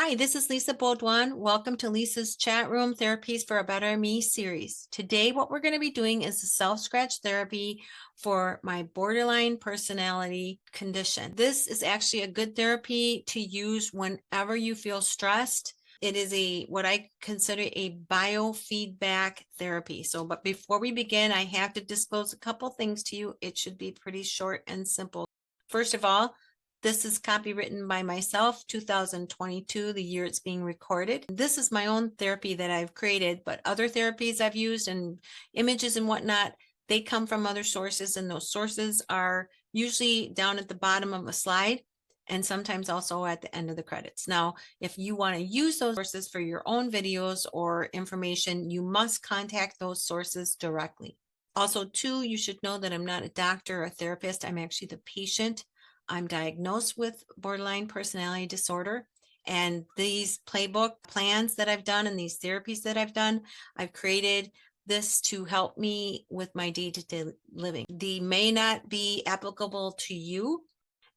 Hi, this is Lisa Beaudoin. Welcome to Lisa's Chat Room Therapies for a Better Me series. Today, what we're going to be doing is a self-scratch therapy for my borderline personality condition. This is actually a good therapy to use whenever you feel stressed. It is what I consider a biofeedback therapy. But before we begin, I have to disclose a couple things to you. It should be pretty short and simple. First of all, this is copywritten by myself, 2022, the year it's being recorded. This is my own therapy that I've created, but other therapies I've used and images and whatnot, they come from other sources, and those sources are usually down at the bottom of a slide and sometimes also at the end of the credits. Now, if you want to use those sources for your own videos or information, you must contact those sources directly. Also, too, you should know that I'm not a doctor or a therapist. I'm actually the patient. I'm diagnosed with borderline personality disorder, and these playbook plans that I've done and these therapies that I've done, I've created this to help me with my day-to-day living. They may not be applicable to you,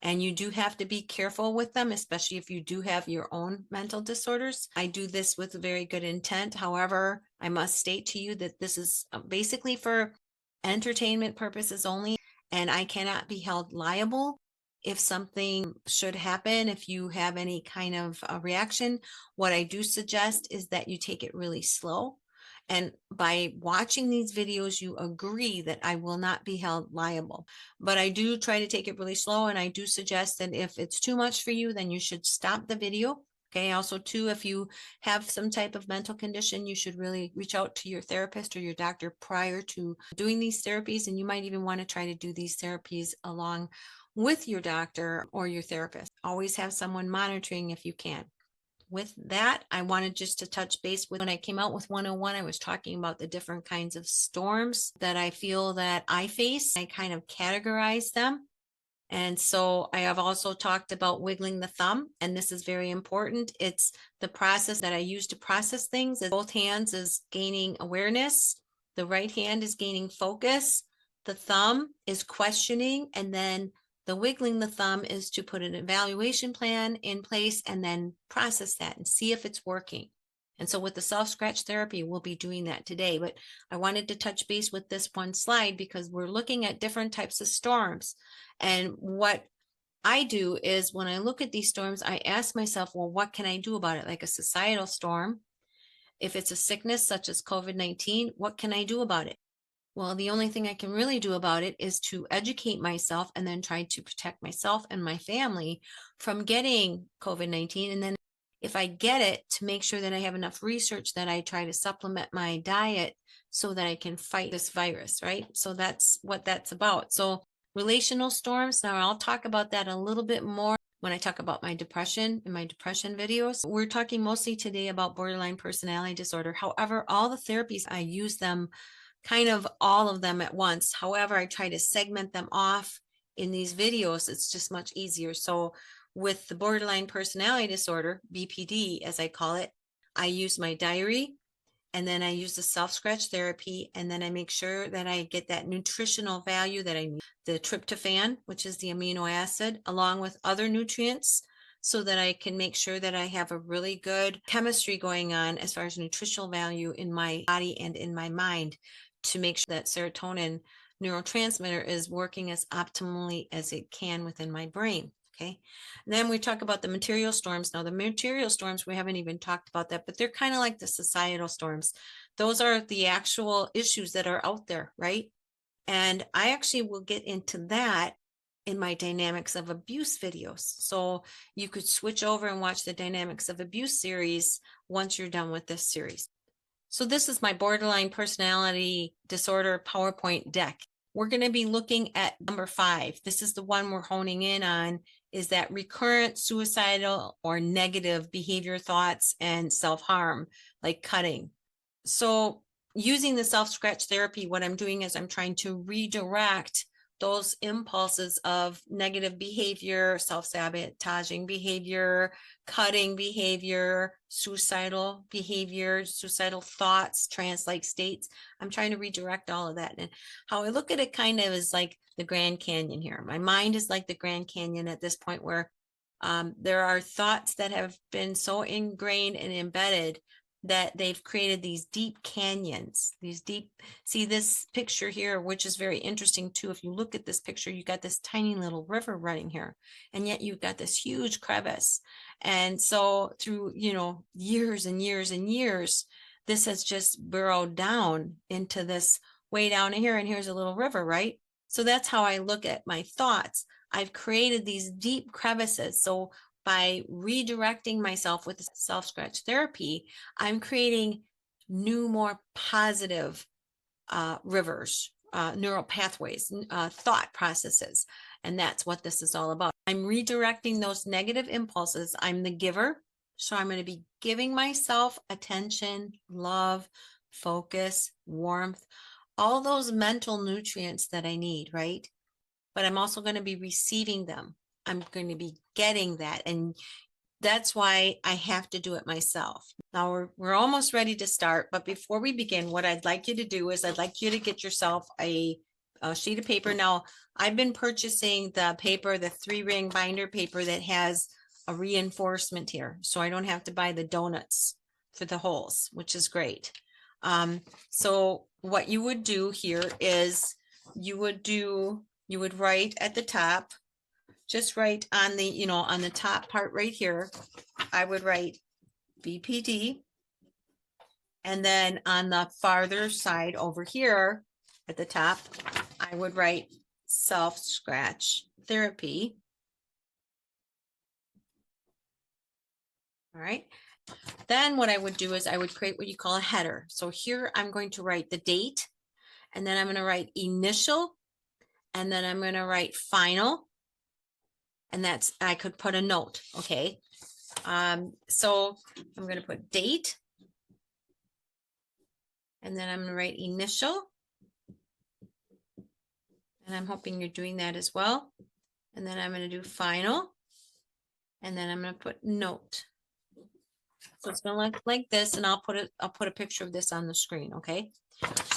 and you do have to be careful with them, especially if you do have your own mental disorders. I do this with very good intent. However, I must state to you that this is basically for entertainment purposes only, and I cannot be held liable if something should happen. If you have any kind of a reaction, what I do suggest is that you take it really slow. And by watching these videos, you agree that I will not be held liable. But I do try to take it really slow, and I do suggest that if it's too much for you, then you should stop the video. Okay. Also, too, if you have some type of mental condition, you should really reach out to your therapist or your doctor prior to doing these therapies. And you might even want to try to do these therapies along with your doctor or your therapist. Always have someone monitoring if you can. With that, I wanted just to touch base with, when I came out with 101, I was talking about the different kinds of storms that I feel that I face. I kind of categorize them. And so I have also talked about wiggling the thumb, and this is very important. It's the process that I use to process things. Both hands is gaining awareness. The right hand is gaining focus. The thumb is questioning, and then the wiggling the thumb is to put an evaluation plan in place and then process that and see if it's working. And so with the self-scratch therapy, we'll be doing that today. But I wanted to touch base with this one slide because we're looking at different types of storms. And what I do is when I look at these storms, I ask myself, well, what can I do about it? Like a societal storm. If it's a sickness such as COVID-19, what can I do about it? Well, the only thing I can really do about it is to educate myself and then try to protect myself and my family from getting COVID-19. And then if I get it, to make sure that I have enough research that I try to supplement my diet so that I can fight this virus, right? So that's what that's about. So relational storms, now I'll talk about that a little bit more when I talk about my depression in my depression videos. We're talking mostly today about borderline personality disorder. However, all the therapies, I use them kind of all of them at once. However, I try to segment them off in these videos. It's just much easier. So with the borderline personality disorder, BPD, as I call it, I use my diary, and then I use the self-scratch therapy, and then I make sure that I get that nutritional value that I need, the tryptophan, which is the amino acid, along with other nutrients, so that I can make sure that I have a really good chemistry going on as far as nutritional value in my body and in my mind, to make sure that serotonin neurotransmitter is working as optimally as it can within my brain. Okay. And then we talk about the material storms. Now, the material storms, we haven't even talked about that, but they're kind of like the societal storms. Those are the actual issues that are out there, right? And I actually will get into that in my dynamics of abuse videos. So you could switch over and watch the dynamics of abuse series once you're done with this series. So this is my borderline personality disorder PowerPoint deck. We're going to be looking at number 5. This is the one we're honing in on, is that recurrent suicidal or negative behavior thoughts and self-harm, like cutting. So using the self-scratch therapy, what I'm doing is I'm trying to redirect those impulses of negative behavior, self-sabotaging behavior, cutting behavior, suicidal behavior, suicidal thoughts, trance-like states. I'm trying to redirect all of that. And how I look at it kind of is like the Grand Canyon here. My mind is like the Grand Canyon at this point, where There are thoughts that have been so ingrained and embedded that they've created these deep canyons, see this picture here, which is very interesting too. If you look at this picture, you got this tiny little river running here, and yet you've got this huge crevice. And so through, years and years and years, this has just burrowed down into this way down here, and here's a little river, right? So that's how I look at my thoughts. I've created these deep crevices. So by redirecting myself with self-scratch therapy, I'm creating new, more positive rivers, neural pathways, thought processes. And that's what this is all about. I'm redirecting those negative impulses. I'm the giver. So I'm going to be giving myself attention, love, focus, warmth, all those mental nutrients that I need, right? But I'm also going to be receiving them. I'm going to be getting that. And that's why I have to do it myself. Now we're almost ready to start, but before we begin, what I'd like you to do is I'd like you to get yourself a sheet of paper. Now I've been purchasing the paper, the 3-ring binder paper that has a reinforcement here. So I don't have to buy the donuts for the holes, which is great. So what you would do here is you would write at the top, just write on the, on the top part right here, I would write BPD. And then on the farther side over here at the top, I would write self-scratch therapy. All right. Then what I would do is I would create what you call a header. So here I'm going to write the date, and then I'm going to write initial, and then I'm going to write final. And that's, I could put a note. Okay. So I'm going to put date, and then I'm going to write initial, and I'm hoping you're doing that as well. And then I'm going to do final, and then I'm going to put note. So it's going to look like this, and I'll put a picture of this on the screen. Okay.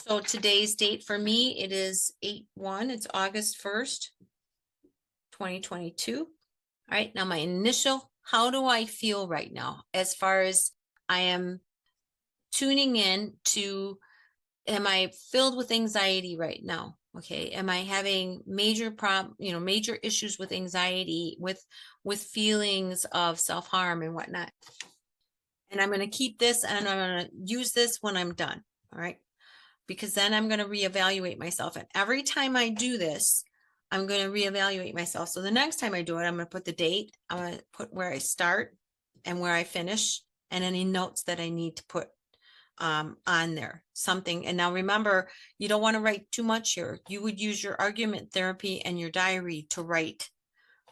So today's date for me, it is 8/1. It's August 1st, 2022. All right. Now my initial, how do I feel right now? As far as I am tuning in to, am I filled with anxiety right now? Okay. Am I having major major issues with anxiety, with feelings of self-harm and whatnot? And I'm going to keep this, and I'm going to use this when I'm done. All right. Because then I'm going to reevaluate myself. And every time I do this, I'm going to reevaluate myself. So the next time I do it, I'm going to put the date, I'm going to put where I start and where I finish, and any notes that I need to put on there, something. And now remember, you don't want to write too much here. You would use your argument therapy and your diary to write.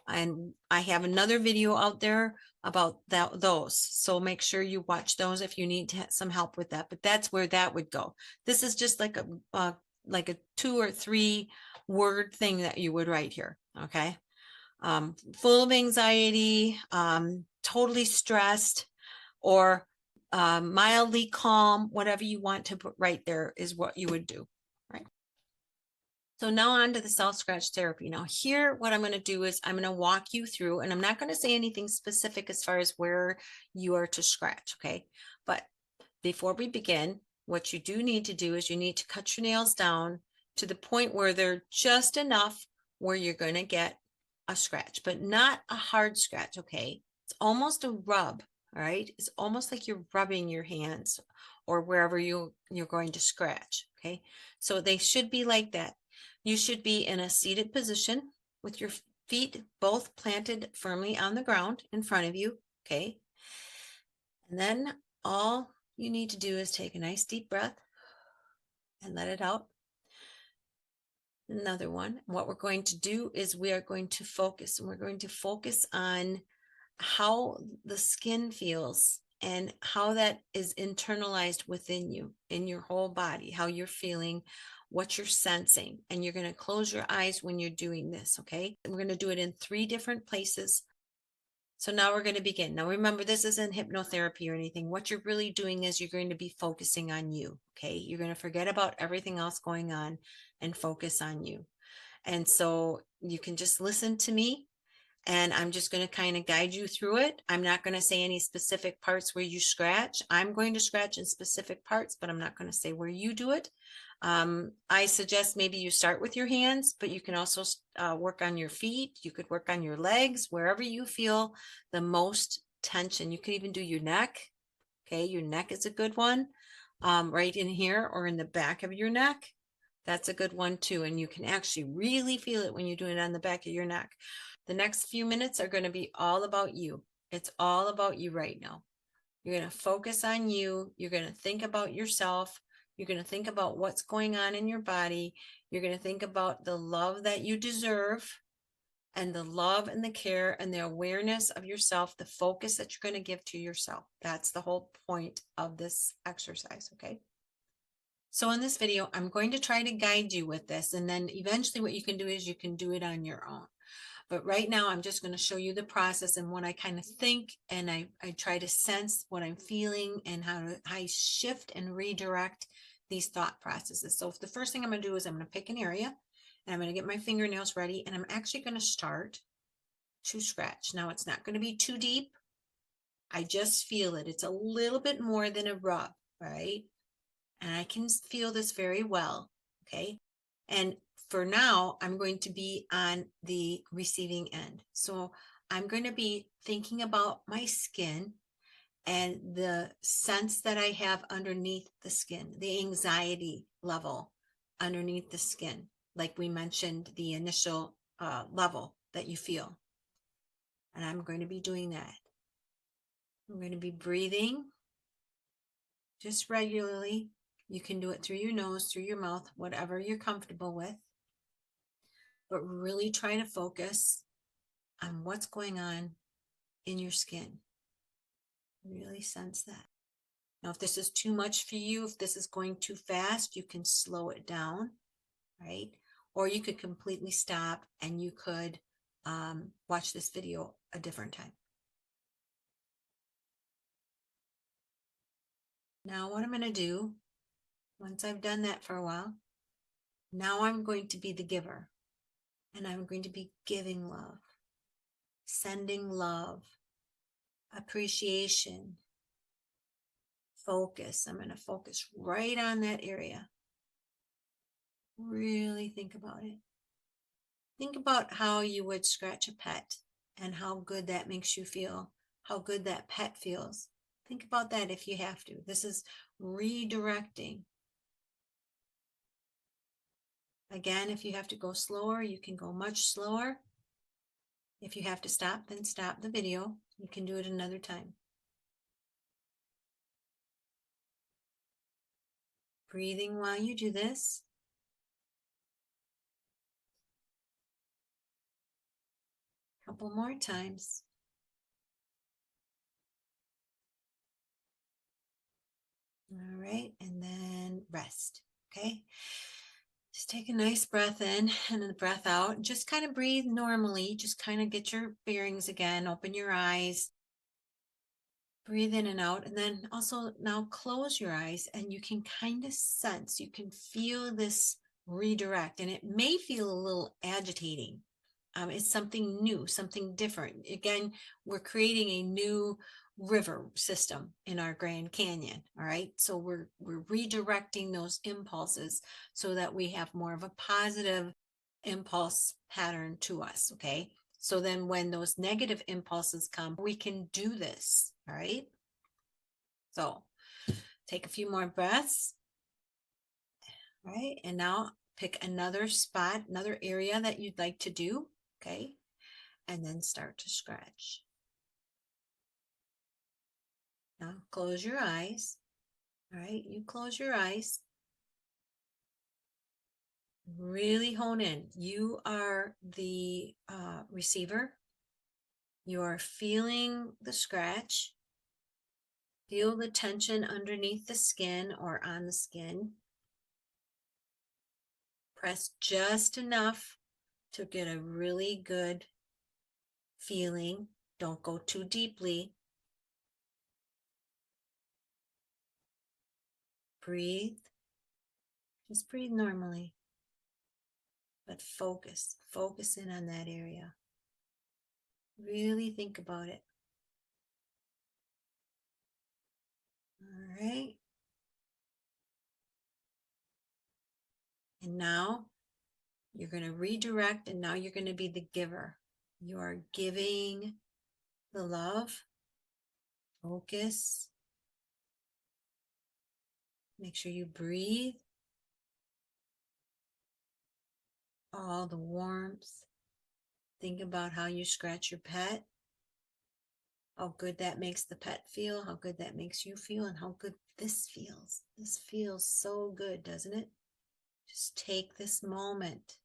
And I have another video out there about those. So make sure you watch those if you need some help with that. But that's where that would go. This is just like a 2 or 3 word thing that you would write here. Okay. Full of anxiety, totally stressed, or mildly calm, whatever you want to put right there is what you would do. Right. So now on to the self-scratch therapy. Now here, what I'm going to do is I'm going to walk you through, and I'm not going to say anything specific as far as where you are to scratch. Okay. But before we begin, what you do need to do is you need to cut your nails down to the point where they're just enough where you're going to get a scratch, but not a hard scratch. Okay. It's almost a rub. All right. It's almost like you're rubbing your hands or wherever you're going to scratch. Okay. So they should be like that. You should be in a seated position with your feet both planted firmly on the ground in front of you. Okay. And then all you need to do is take a nice deep breath and let it out. Another one. What we're going to do is we are going to focus, and we're going to focus on how the skin feels and how that is internalized within you, in your whole body, how you're feeling, what you're sensing. And you're going to close your eyes when you're doing this. Okay. And we're going to do it in 3 different places. So now we're going to begin. Now remember, this isn't hypnotherapy or anything. What you're really doing is you're going to be focusing on you. Okay. You're going to forget about everything else going on and focus on you. And so you can just listen to me. And I'm just going to kind of guide you through it. I'm not going to say any specific parts where you scratch. I'm going to scratch in specific parts, but I'm not going to say where you do it. I suggest maybe you start with your hands, but you can also work on your feet. You could work on your legs, wherever you feel the most tension. You could even do your neck. Okay, your neck is a good one, right in here or in the back of your neck. That's a good one too. And you can actually really feel it when you're doing it on the back of your neck. The next few minutes are going to be all about you. It's all about you right now. You're going to focus on you. You're going to think about yourself. You're going to think about what's going on in your body. You're going to think about the love that you deserve and the love and the care and the awareness of yourself, the focus that you're going to give to yourself. That's the whole point of this exercise, okay? So in this video, I'm going to try to guide you with this, and then eventually what you can do is you can do it on your own. But right now, I'm just going to show you the process and what I kind of think, and I try to sense what I'm feeling and how I shift and redirect these thought processes. So the first thing I'm going to do is I'm going to pick an area, and I'm going to get my fingernails ready, and I'm actually going to start to scratch. Now, it's not going to be too deep. I just feel it. It's a little bit more than a rub, right? And I can feel this very well, okay? And for now, I'm going to be on the receiving end. So I'm going to be thinking about my skin and the sense that I have underneath the skin, the anxiety level underneath the skin, like we mentioned, the initial level that you feel. And I'm going to be doing that. I'm going to be breathing just regularly. You can do it through your nose, through your mouth, whatever you're comfortable with. But really try to focus on what's going on in your skin. Really sense that. Now, if this is too much for you, if this is going too fast, you can slow it down, right? Or you could completely stop and you could watch this video a different time. Now, what I'm going to do, once I've done that for a while, now I'm going to be the giver. And I'm going to be giving love, sending love, appreciation, focus. I'm going to focus right on that area. Really think about it. Think about how you would scratch a pet and how good that makes you feel, how good that pet feels. Think about that if you have to. This is redirecting. Again, if you have to go slower, you can go much slower. If you have to stop, then stop the video. You can do it another time. Breathing while you do this. Couple more times. All right, and then rest, okay? Just take a nice breath in and a breath out. Just kind of breathe normally. Just kind of get your bearings again. Open your eyes. Breathe in and out. And then also now close your eyes and you can kind of sense, you can feel this redirect. And it may feel a little agitating. It's something new, something different. Again, we're creating a new river system in our Grand Canyon. All right. So we're redirecting those impulses so that we have more of a positive impulse pattern to us. Okay. So then when those negative impulses come, we can do this. All right. So take a few more breaths. All right. And now pick another spot, another area that you'd like to do. Okay. And then start to scratch. Now close your eyes. All right, you close your eyes. Really hone in. You are the receiver. You are feeling the scratch. Feel the tension underneath the skin or on the skin. Press just enough to get a really good feeling. Don't go too deeply. Breathe. Just breathe normally. But focus in on that area. Really think about it. All right. And now you're going to redirect, and now you're going to be the giver. You are giving the love. Focus. Make sure you breathe. All the warmth. Think about how you scratch your pet. How good that makes the pet feel, how good that makes you feel, and how good this feels. This feels so good, doesn't it? Just take this moment.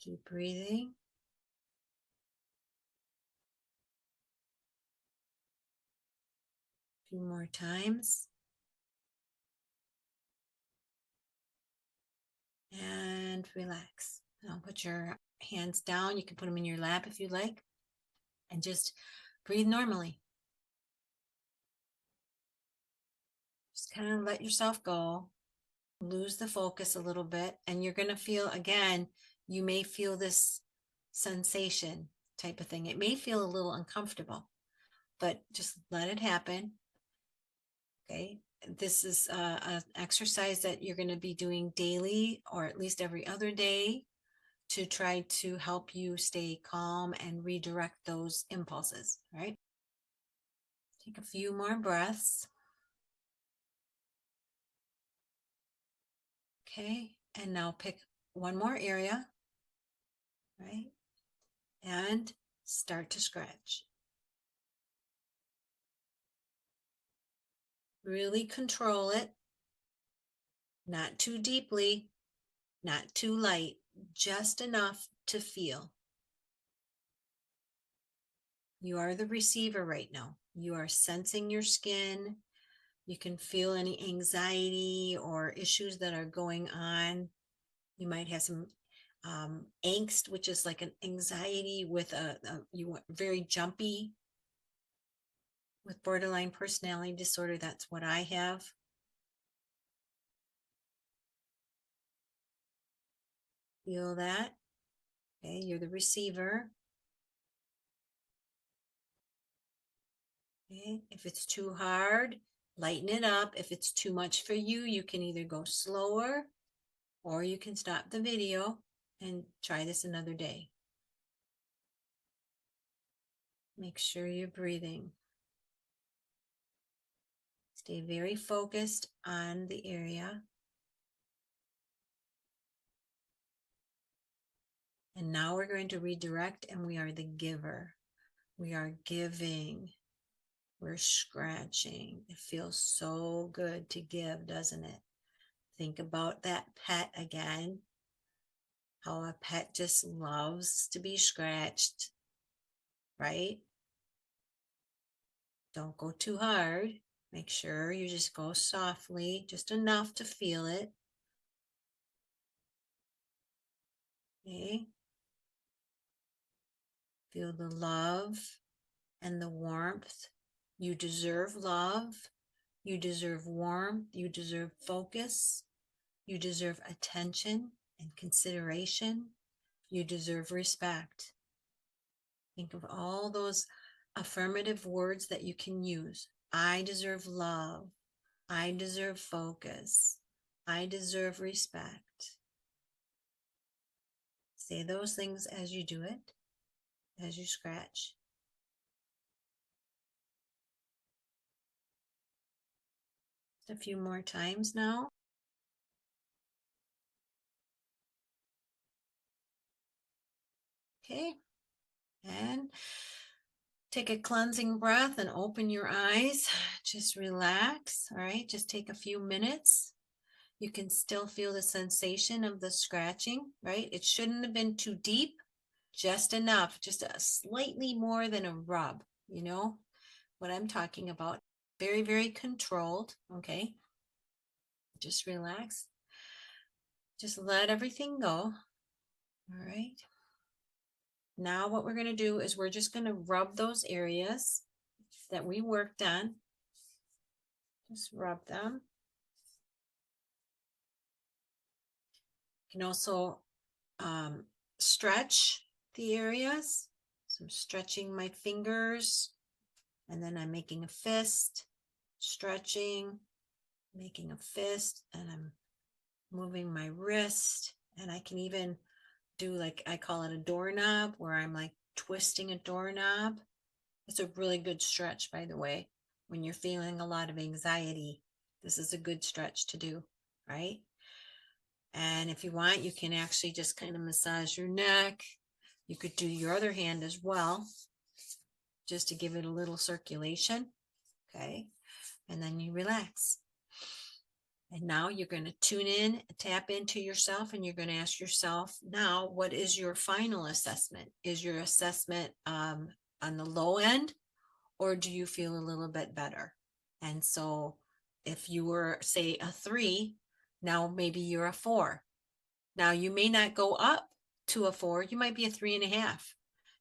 Keep breathing. A few more times. And relax. Now put your hands down. You can put them in your lap if you like. And just breathe normally. Just kind of let yourself go. Lose the focus a little bit. And you're going to feel, again, you may feel this sensation type of thing. It may feel a little uncomfortable, but just let it happen. Okay. This is an exercise that you're going to be doing daily or at least every other day to try to help you stay calm and redirect those impulses. Right. Take a few more breaths. Okay. And now pick one more area. Right. And start to scratch. Really control it. Not too deeply, not too light, just enough to feel. You are the receiver right now. You are sensing your skin. You can feel any anxiety or issues that are going on. You might have some angst, which is like an anxiety with you very jumpy. With borderline personality disorder, that's what I have. Feel that. Okay, you're the receiver. Okay, if it's too hard, lighten it up. If it's too much for you, you can either go slower or you can stop the video and try this another day. Make sure you're breathing. Stay very focused on the area. And now we're going to redirect, and we are the giver. We are giving. We're scratching. It feels so good to give, doesn't it? Think about that pet again. How a pet just loves to be scratched, right? Don't go too hard. Make sure you just go softly, just enough to feel it. Okay. Feel the love and the warmth. You deserve love. You deserve warmth. You deserve focus. You deserve attention and consideration. You deserve respect. Think of all those affirmative words that you can use. I deserve love. I deserve focus. I deserve respect. Say those things as you do it, as you scratch. Just a few more times now. Okay. And take a cleansing breath and open your eyes. Just relax. All right. Just take a few minutes. You can still feel the sensation of the scratching, right? It shouldn't have been too deep, just enough, just a slightly more than a rub, you know what I'm talking about. Very, very controlled. Okay. Just relax. Just let everything go. All right. Now what we're going to do is we're just going to rub those areas that we worked on. Just rub them. You can also stretch the areas. So I'm stretching my fingers, and then I'm making a fist, stretching, making a fist, and I'm moving my wrist. And I can even do, like, I call it a doorknob, where I'm like twisting a doorknob. It's a really good stretch, by the way. When you're feeling a lot of anxiety, this is a good stretch to do, right? And if you want, you can actually just kind of massage your neck. You could do your other hand as well, just to give it a little circulation. Okay. And then you relax. And now you're going to tune in, tap into yourself, and you're going to ask yourself, now, what is your final assessment? Is your assessment on the low end, or do you feel a little bit better? And so if you were, say, a 3, now maybe you're a 4. Now you may not go up to a 4, you might be a 3.5,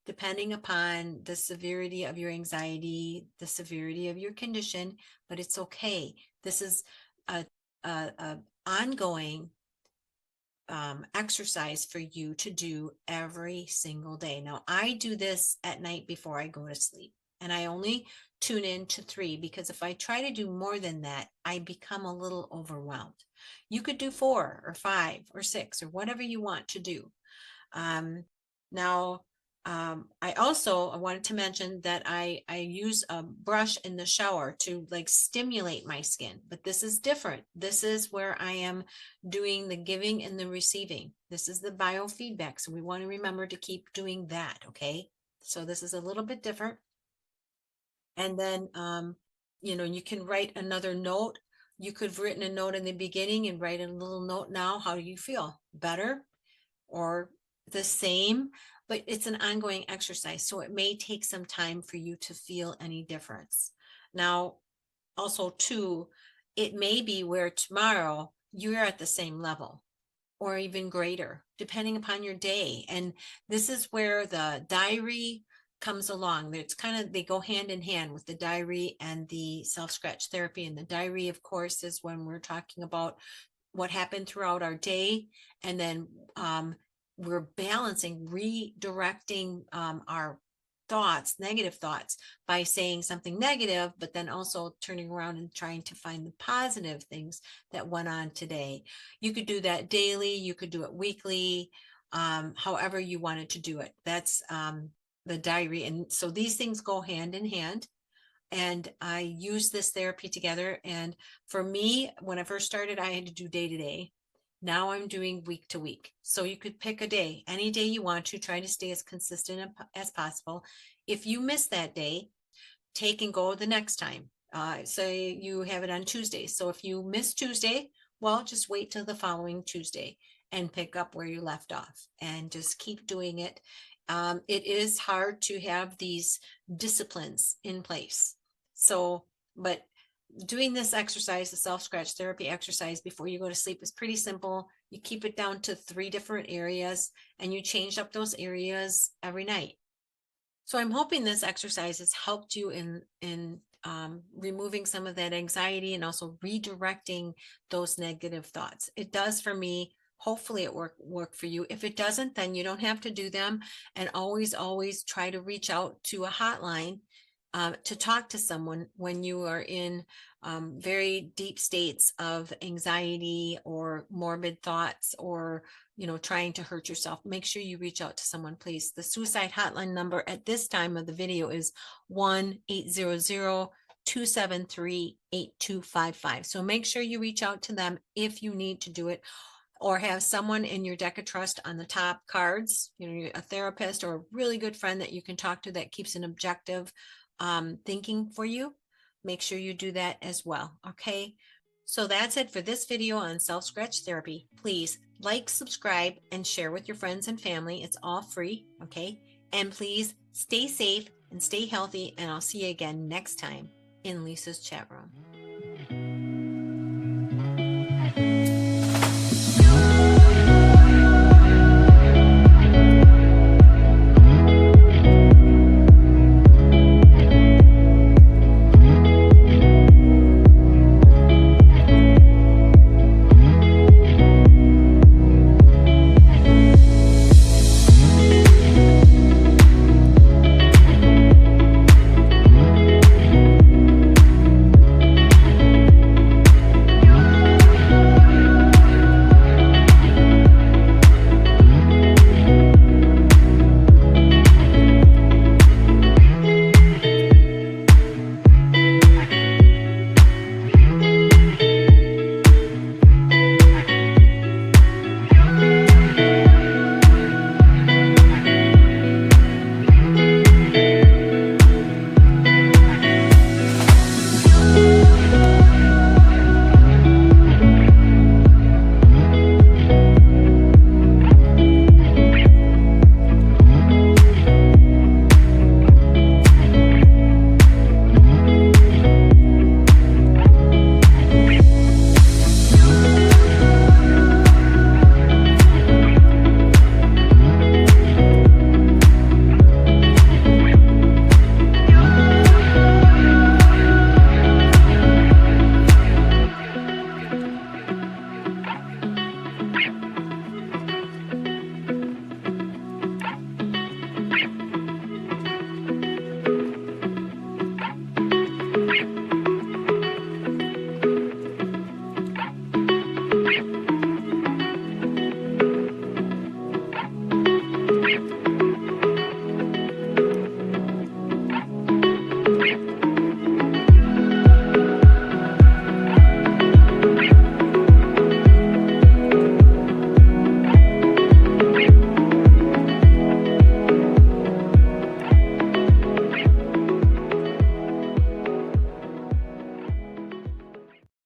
depending upon the severity of your anxiety, the severity of your condition, but it's okay. This is a ongoing exercise for you to do every single day. Now, I do this at night before I go to sleep, and I only tune in to 3, because if I try to do more than that, I become a little overwhelmed. You could do 4 or 5 or 6 or whatever you want to do. Now, I wanted to mention that I use a brush in the shower to, like, stimulate my skin, but this is different. This is where I am doing the giving and the receiving. This is the biofeedback. So we want to remember to keep doing that. Okay. So this is a little bit different. And then, you can write another note. You could have written a note in the beginning and write a little note now. How do you feel? Better or the same? But it's an ongoing exercise, so it may take some time for you to feel any difference. Now, also too, it may be where tomorrow you're at the same level or even greater, depending upon your day. And this is where the diary comes along. It's kind of, they go hand in hand with the diary and the self-scratch therapy. And the diary, of course, is when we're talking about what happened throughout our day, and then we're balancing, redirecting our thoughts, negative thoughts, by saying something negative, but then also turning around and trying to find the positive things that went on today. You could do that daily, you could do it weekly, however you wanted to do it. That's the diary. And so these things go hand in hand. And I use this therapy together. And for me, when I first started, I had to do day to day. Now I'm doing week to week. So you could pick a day, any day you want to, try to stay as consistent as possible. If you miss that day, take and go the next time. Say you have it on Tuesday. So if you miss Tuesday, well, just wait till the following Tuesday and pick up where you left off, and just keep doing it. It is hard to have these disciplines in place. So, but doing this exercise, the self-scratch therapy exercise before you go to sleep, is pretty simple. You keep it down to 3 different areas, and you change up those areas every night. So I'm hoping this exercise has helped you in removing some of that anxiety and also redirecting those negative thoughts. It does for me. Hopefully it work for you. If it doesn't, then you don't have to do them. And always try to reach out to a hotline to talk to someone when you are in very deep states of anxiety or morbid thoughts, or trying to hurt yourself. Make sure you reach out to someone, please. The suicide hotline number at this time of the video is 1-800-273-8255. So make sure you reach out to them if you need to do it, or have someone in your deck of trust on the top cards, a therapist or a really good friend that you can talk to that keeps an objective thinking for you. Make sure you do that as well. Okay. So that's it for this video on self-scratch therapy. Please like, subscribe, and share with your friends and family. It's all free. Okay. And please stay safe and stay healthy. And I'll see you again next time in Lisa's chat room.